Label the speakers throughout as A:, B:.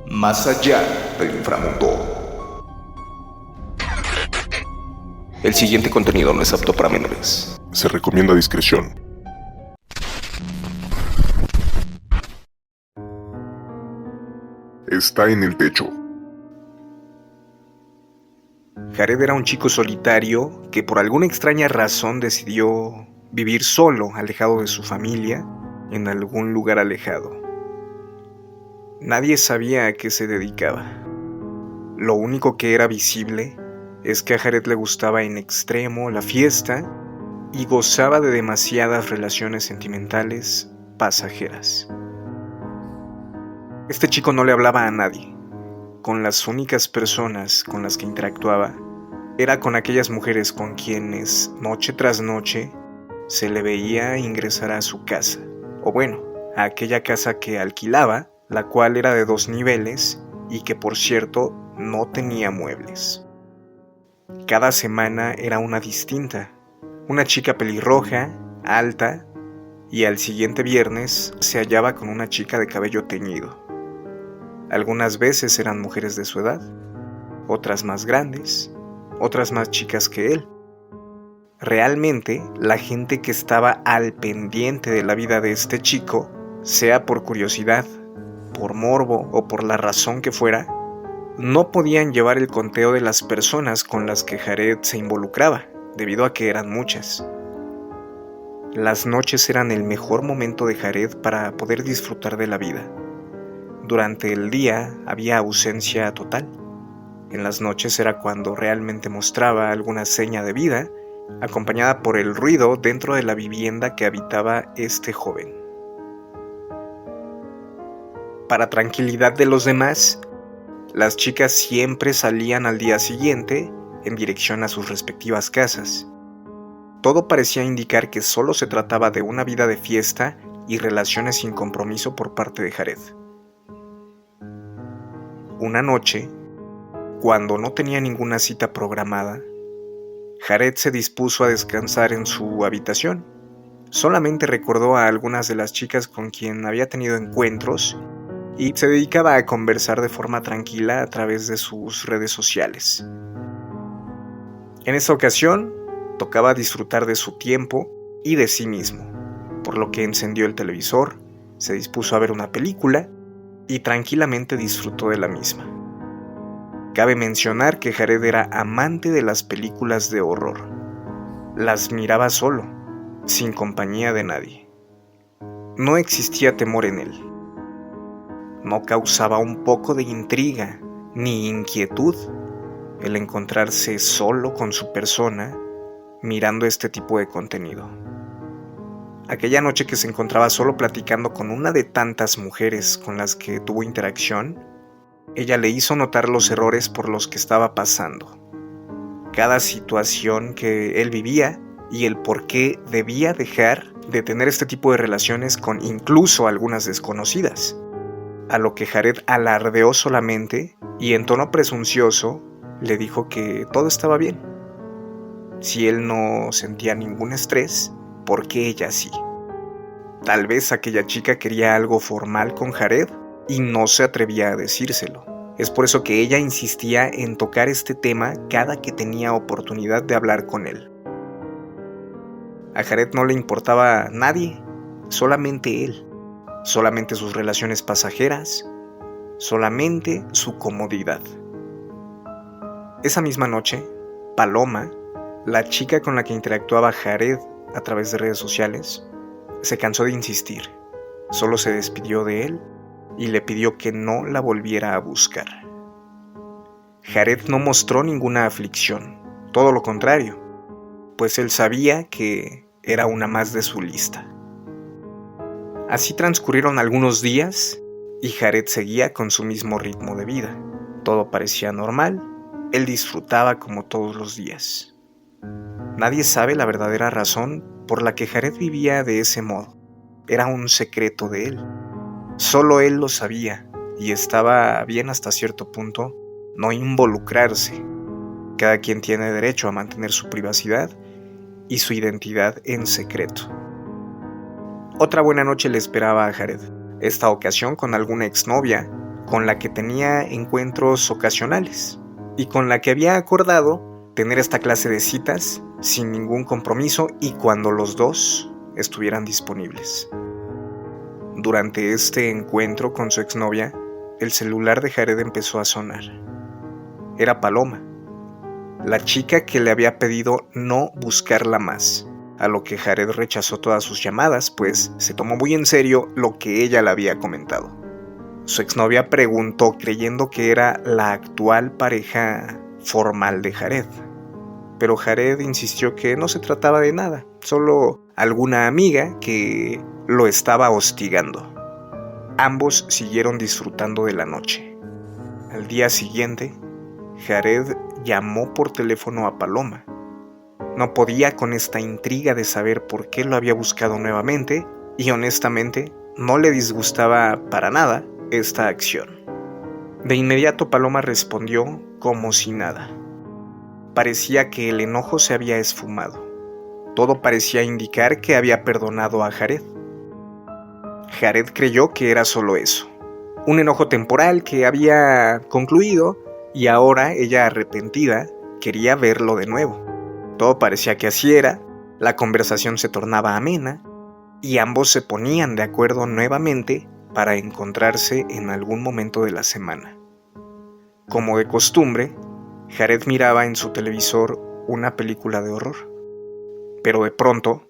A: Más allá del inframundo. El siguiente contenido no es apto para menores.
B: Se recomienda discreción. Está en el techo.
C: Jared era un chico solitario que por alguna extraña razón decidió vivir solo, alejado de su familia, en algún lugar alejado. Nadie sabía a qué se dedicaba. Lo único que era visible es que a Jared le gustaba en extremo la fiesta y gozaba de demasiadas relaciones sentimentales pasajeras. Este chico no le hablaba a nadie. Con las únicas personas con las que interactuaba era con aquellas mujeres con quienes noche tras noche se le veía ingresar a su casa, o bueno, a aquella casa que alquilaba, la cual era de 2 niveles y que por cierto no tenía muebles. Cada semana era una distinta, una chica pelirroja, alta, y al siguiente viernes se hallaba con una chica de cabello teñido. Algunas veces eran mujeres de su edad, otras más grandes, otras más chicas que él. Realmente, la gente que estaba al pendiente de la vida de este chico, sea por curiosidad, por morbo o por la razón que fuera, no podían llevar el conteo de las personas con las que Jared se involucraba, debido a que eran muchas. Las noches eran el mejor momento de Jared para poder disfrutar de la vida. Durante el día había ausencia total. En las noches era cuando realmente mostraba alguna seña de vida, acompañada por el ruido dentro de la vivienda que habitaba este joven. Para tranquilidad de los demás, las chicas siempre salían al día siguiente en dirección a sus respectivas casas. Todo parecía indicar que solo se trataba de una vida de fiesta y relaciones sin compromiso por parte de Jared. Una noche, cuando no tenía ninguna cita programada, Jared se dispuso a descansar en su habitación. Solamente recordó a algunas de las chicas con quien había tenido encuentros y se dedicaba a conversar de forma tranquila a través de sus redes sociales. En esta ocasión, tocaba disfrutar de su tiempo y de sí mismo, por lo que encendió el televisor, se dispuso a ver una película y tranquilamente disfrutó de la misma. Cabe mencionar que Jared era amante de las películas de horror. Las miraba solo, sin compañía de nadie. No existía temor en él. No causaba un poco de intriga ni inquietud el encontrarse solo con su persona mirando este tipo de contenido. Aquella noche que se encontraba solo platicando con una de tantas mujeres con las que tuvo interacción, ella le hizo notar los errores por los que estaba pasando, cada situación que él vivía y el por qué debía dejar de tener este tipo de relaciones con incluso algunas desconocidas. A lo que Jared alardeó solamente y en tono presuncioso le dijo que todo estaba bien. Si él no sentía ningún estrés, ¿por qué ella sí? Tal vez aquella chica quería algo formal con Jared y no se atrevía a decírselo. Es por eso que ella insistía en tocar este tema cada que tenía oportunidad de hablar con él. A Jared no le importaba nadie, solamente él, solamente sus relaciones pasajeras, solamente su comodidad. Esa misma noche, Paloma, la chica con la que interactuaba Jared a través de redes sociales, se cansó de insistir. Solo se despidió de él y le pidió que no la volviera a buscar. Jared no mostró ninguna aflicción, todo lo contrario, pues él sabía que era una más de su lista. Así transcurrieron algunos días y Jared seguía con su mismo ritmo de vida. Todo parecía normal, él disfrutaba como todos los días. Nadie sabe la verdadera razón por la que Jared vivía de ese modo. Era un secreto de él. Solo él lo sabía y estaba bien hasta cierto punto no involucrarse. Cada quien tiene derecho a mantener su privacidad y su identidad en secreto. Otra buena noche le esperaba a Jared, esta ocasión con alguna exnovia con la que tenía encuentros ocasionales y con la que había acordado tener esta clase de citas sin ningún compromiso y cuando los dos estuvieran disponibles. Durante este encuentro con su exnovia, el celular de Jared empezó a sonar. Era Paloma, la chica que le había pedido no buscarla más, a lo que Jared rechazó todas sus llamadas, pues se tomó muy en serio lo que ella le había comentado. Su exnovia preguntó creyendo que era la actual pareja formal de Jared, pero Jared insistió que no se trataba de nada, solo alguna amiga que lo estaba hostigando. Ambos siguieron disfrutando de la noche. Al día siguiente, Jared llamó por teléfono a Paloma. No podía con esta intriga de saber por qué lo había buscado nuevamente y honestamente no le disgustaba para nada esta acción. De inmediato Paloma respondió como si nada. Parecía que el enojo se había esfumado. Todo parecía indicar que había perdonado a Jared. Jared creyó que era solo eso, un enojo temporal que había concluido y ahora ella, arrepentida, quería verlo de nuevo. Todo parecía que así era, la conversación se tornaba amena y ambos se ponían de acuerdo nuevamente para encontrarse en algún momento de la semana. Como de costumbre, Jared miraba en su televisor una película de horror. Pero de pronto,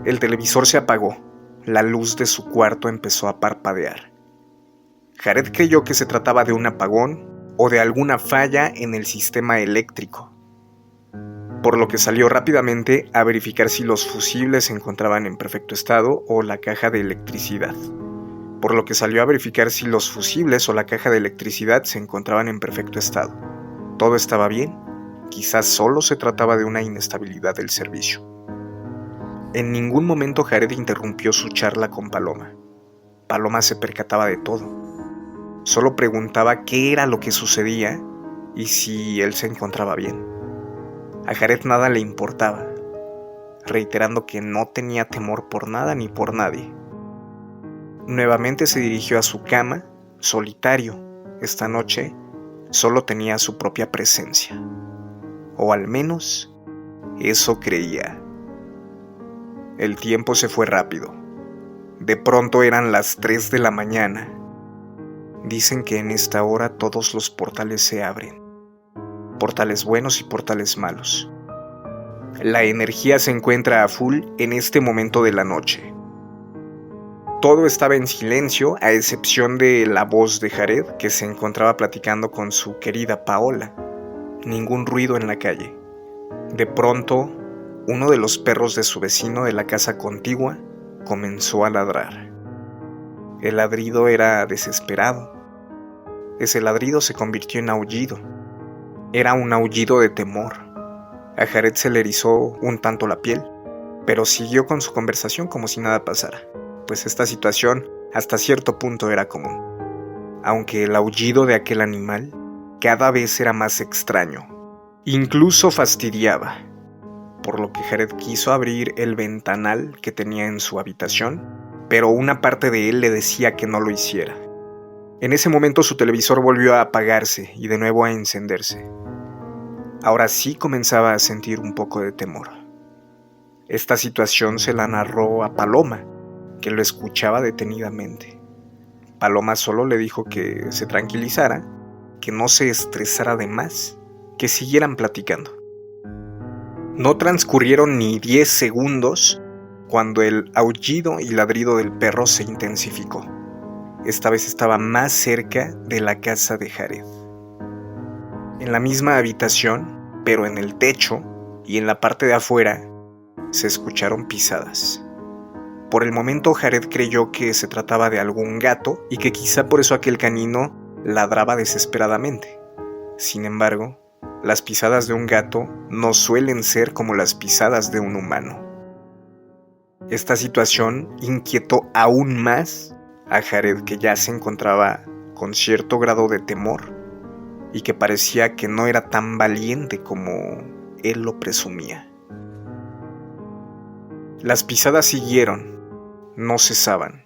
C: el televisor se apagó. La luz de su cuarto empezó a parpadear. Jared creyó que se trataba de un apagón o de alguna falla en el sistema eléctrico, por lo que salió rápidamente a verificar si los fusibles se encontraban en perfecto estado o la caja de electricidad. Se encontraban en perfecto estado. Todo estaba bien, quizás solo se trataba de una inestabilidad del servicio. En ningún momento Jared interrumpió su charla con Paloma. Paloma se percataba de todo. Solo preguntaba qué era lo que sucedía y si él se encontraba bien. A Jared nada le importaba, reiterando que no tenía temor por nada ni por nadie. Nuevamente se dirigió a su cama, solitario. Esta noche solo tenía su propia presencia. O al menos, eso creía. El tiempo se fue rápido. De pronto eran las 3 de la mañana. Dicen que en esta hora todos los portales se abren. Portales buenos y portales malos. La energía se encuentra a full en este momento de la noche. Todo estaba en silencio, a excepción de la voz de Jared, que se encontraba platicando con su querida Paola. Ningún ruido en la calle. De pronto, uno de los perros de su vecino de la casa contigua comenzó a ladrar. El ladrido era desesperado. Ese ladrido se convirtió en aullido. Era un aullido de temor. A Jared se le erizó un tanto la piel, pero siguió con su conversación como si nada pasara, pues esta situación hasta cierto punto era común. Aunque el aullido de aquel animal cada vez era más extraño, incluso fastidiaba, por lo que Jared quiso abrir el ventanal que tenía en su habitación, pero una parte de él le decía que no lo hiciera. En ese momento su televisor volvió a apagarse y de nuevo a encenderse. Ahora sí comenzaba a sentir un poco de temor. Esta situación se la narró a Paloma, que lo escuchaba detenidamente. Paloma solo le dijo que se tranquilizara, que no se estresara de más, que siguieran platicando. No transcurrieron ni 10 segundos cuando el aullido y ladrido del perro se intensificó. Esta vez estaba más cerca de la casa de Jared. En la misma habitación, pero en el techo y en la parte de afuera, se escucharon pisadas. Por el momento Jared creyó que se trataba de algún gato y que quizá por eso aquel canino ladraba desesperadamente. Sin embargo, las pisadas de un gato no suelen ser como las pisadas de un humano. Esta situación inquietó aún más a Jared, que ya se encontraba con cierto grado de temor y que parecía que no era tan valiente como él lo presumía. Las pisadas siguieron, no cesaban.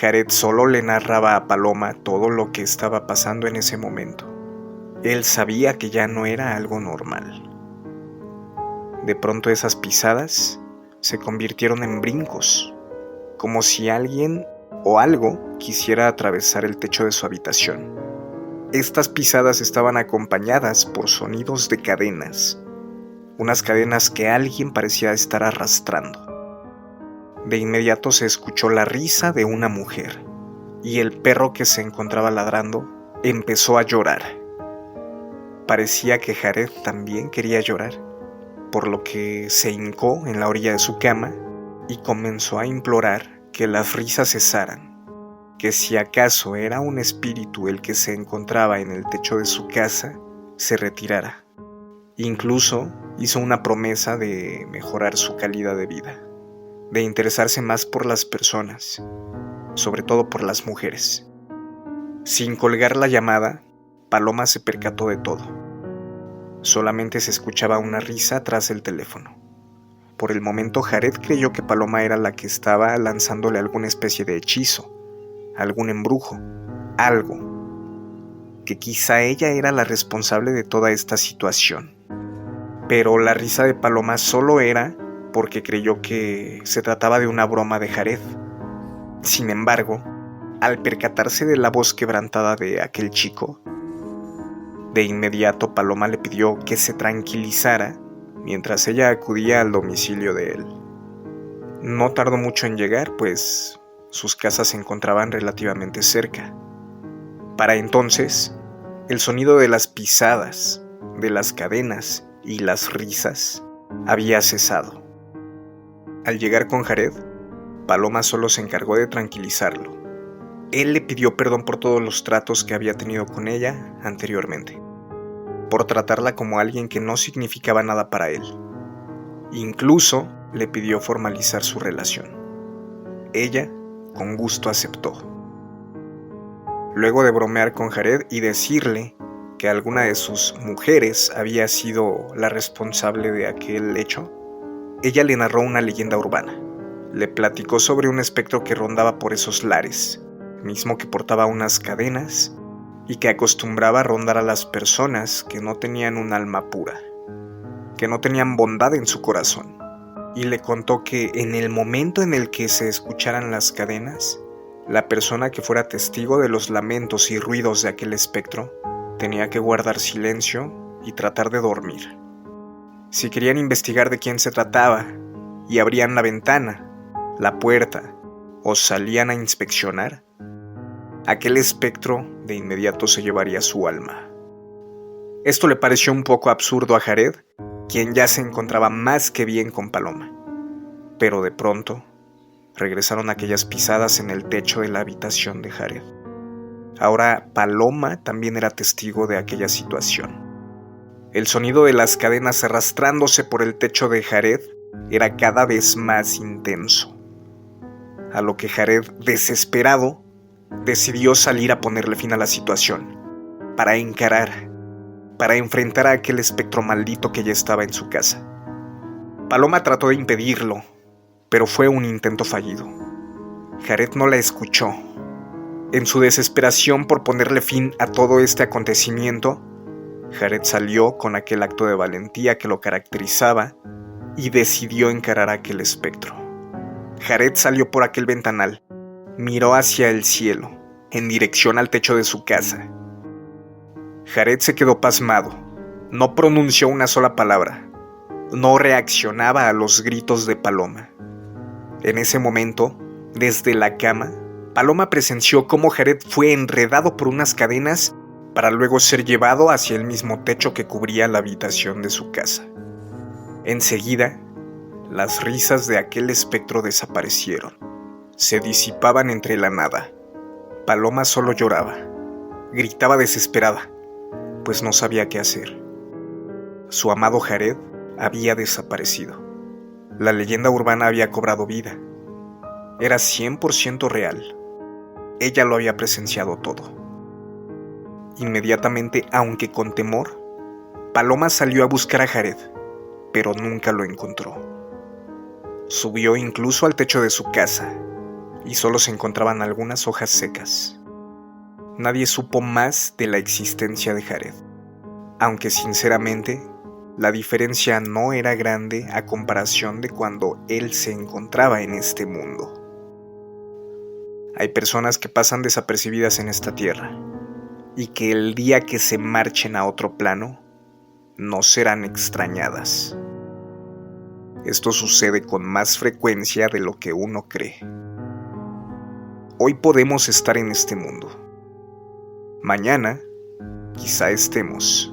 C: Jared solo le narraba a Paloma todo lo que estaba pasando en ese momento. Él sabía que ya no era algo normal. De pronto esas pisadas se convirtieron en brincos, como si alguien o algo quisiera atravesar el techo de su habitación. Estas pisadas estaban acompañadas por sonidos de cadenas, unas cadenas que alguien parecía estar arrastrando. De inmediato se escuchó la risa de una mujer, y el perro que se encontraba ladrando empezó a llorar. Parecía que Jared también quería llorar, por lo que se hincó en la orilla de su cama y comenzó a implorar que las risas cesaran, que si acaso era un espíritu el que se encontraba en el techo de su casa, se retirara. Incluso hizo una promesa de mejorar su calidad de vida, de interesarse más por las personas, sobre todo por las mujeres. Sin colgar la llamada, Paloma se percató de todo. Solamente se escuchaba una risa tras el teléfono. Por el momento, Jared creyó que Paloma era la que estaba lanzándole alguna especie de hechizo, algún embrujo, algo, que quizá ella era la responsable de toda esta situación. Pero la risa de Paloma solo era porque creyó que se trataba de una broma de Jared. Sin embargo, al percatarse de la voz quebrantada de aquel chico, de inmediato Paloma le pidió que se tranquilizara mientras ella acudía al domicilio de él. No tardó mucho en llegar, pues sus casas se encontraban relativamente cerca. Para entonces, el sonido de las pisadas, de las cadenas y las risas había cesado. Al llegar con Jared, Paloma solo se encargó de tranquilizarlo. Él le pidió perdón por todos los tratos que había tenido con ella anteriormente, por tratarla como alguien que no significaba nada para él. Incluso le pidió formalizar su relación. Ella, con gusto, aceptó. Luego de bromear con Jared y decirle que alguna de sus mujeres había sido la responsable de aquel hecho, ella le narró una leyenda urbana. Le platicó sobre un espectro que rondaba por esos lares, mismo que portaba unas cadenas y que acostumbraba a rondar a las personas que no tenían un alma pura, que no tenían bondad en su corazón. Y le contó que en el momento en el que se escucharan las cadenas, la persona que fuera testigo de los lamentos y ruidos de aquel espectro tenía que guardar silencio y tratar de dormir. Si querían investigar de quién se trataba y abrían la ventana, la puerta o salían a inspeccionar, aquel espectro de inmediato se llevaría su alma. Esto le pareció un poco absurdo a Jared, quien ya se encontraba más que bien con Paloma. Pero de pronto, regresaron aquellas pisadas en el techo de la habitación de Jared. Ahora Paloma también era testigo de aquella situación. El sonido de las cadenas arrastrándose por el techo de Jared era cada vez más intenso. A lo que Jared, desesperado, decidió salir a ponerle fin a la situación, para enfrentar a aquel espectro maldito que ya estaba en su casa. Paloma trató de impedirlo, pero fue un intento fallido. Jared no la escuchó. En su desesperación por ponerle fin a todo este acontecimiento, Jared salió con aquel acto de valentía que lo caracterizaba y decidió encarar a aquel espectro. Jared salió por aquel ventanal, miró hacia el cielo, en dirección al techo de su casa. Jared se quedó pasmado, no pronunció una sola palabra, no reaccionaba a los gritos de Paloma. En ese momento, desde la cama, Paloma presenció cómo Jared fue enredado por unas cadenas para luego ser llevado hacia el mismo techo que cubría la habitación de su casa. Enseguida, las risas de aquel espectro desaparecieron, se disipaban entre la nada. Paloma solo lloraba, gritaba desesperada, pues no sabía qué hacer. Su amado Jared había desaparecido. La leyenda urbana había cobrado vida. Era 100% real. Ella lo había presenciado todo. Inmediatamente, aunque con temor, Paloma salió a buscar a Jared, pero nunca lo encontró. Subió incluso al techo de su casa, y solo se encontraban algunas hojas secas. Nadie supo más de la existencia de Jared, aunque sinceramente la diferencia no era grande a comparación de cuando él se encontraba en este mundo. Hay personas que pasan desapercibidas en esta tierra y que el día que se marchen a otro plano no serán extrañadas. Esto sucede con más frecuencia de lo que uno cree. Hoy podemos estar en este mundo. Mañana, quizá estemos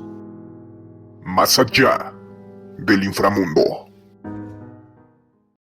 B: Más allá del inframundo.